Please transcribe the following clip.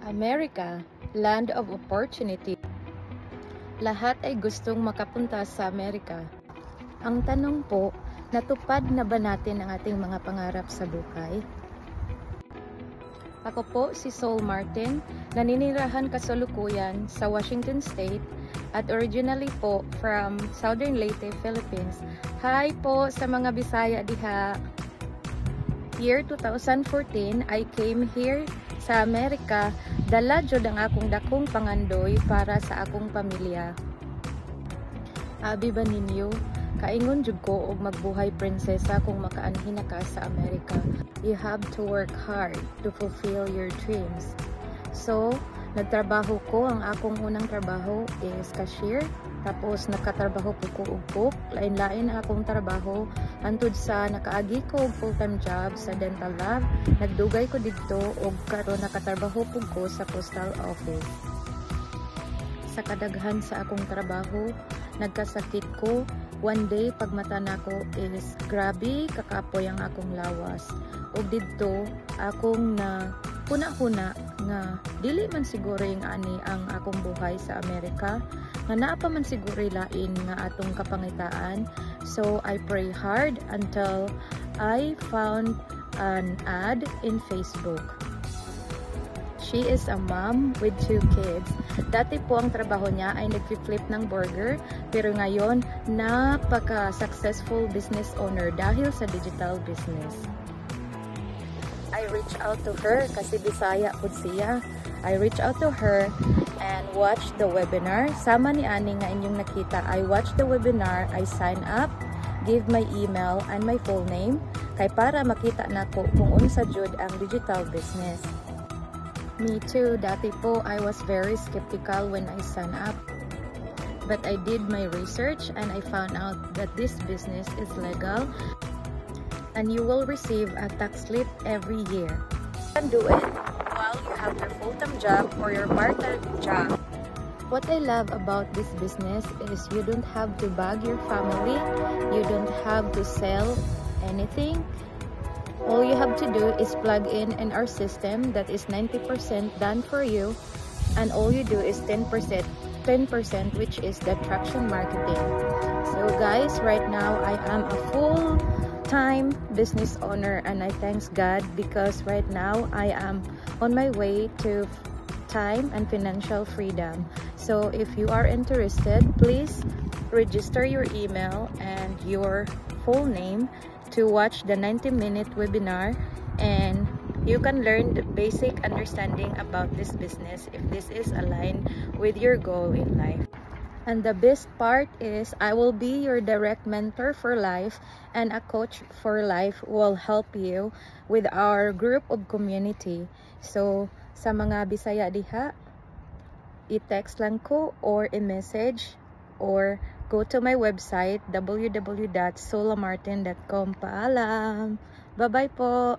America, land of opportunity. Lahat ay gustong makapunta sa Amerika. Ang tanong po, natupad na ba natin ang ating mga pangarap sa buhay? Ako po si Sol Martin, naninirahan kasalukuyan sa Washington State at originally po from Southern Leyte, Philippines. Hi po sa mga Bisaya diha. Year 2014, I came here sa Amerika, dala jud ang akong dakong pangandoy para sa akong pamilya. Abi ba ninyo, kaingon jud ko og magbuhay prinsesa kung makaanhin na ka sa Amerika. You have to work hard to fulfill your dreams. So, nagtrabaho ko, ang akong unang trabaho is cashier. Tapos nakatrabaho po ko og cook, lain-lain akong trabaho antud sa nakaagi ko og full-time job sa dental lab. Nagdugay ko didto og karon nakatrabaho po ko sa postal office. Sa kadaghan sa akong trabaho, nagkasakit ko. One day pagmata nako is grabe kakapoy ang akong lawas. Og didto akong na kuna-kuna nga dili man siguro yung ani ang akong buhay sa Amerika, nga naa pa man siguro lain nga atong kapangitaan. So I pray hard until I found an ad in Facebook. She is a mom with 2 kids. Dati po ang trabaho niya ay nag-flip ng burger, pero ngayon napaka-successful business owner dahil sa digital business. I reach out to her kasi Bisaya po siya. I reach out to her and watch the webinar. Sama ni Ani nga inyong nakita, I watch the webinar, I sign up, give my email and my full name kay para makita nako kung unsa jud ang digital business. Me too, dati po I was very skeptical when I signed up. But I did my research and I found out that this business is legal and you will receive a tax slip every year. You can do it while you have your full-time job or your part-time job. What I love about this business is you don't have to bug your family, you don't have to sell anything. All you have to do is plug in our system that is 90% done for you, and all you do is 10%, which is the traction marketing. So guys, right now I am a full-time business owner and I thanks God because right now I am on my way to time and financial freedom. So if you are interested, please register your email and your full name to watch the 90-minute webinar, and you can learn the basic understanding about this business if this is aligned with your goal in life. And the best part is I will be your direct mentor for life, and a coach for life will help you with our group of community. So sa mga Bisaya diha, i-text lang ko or i-message or go to my website www.solamartin.com. Paalam! Bye-bye po!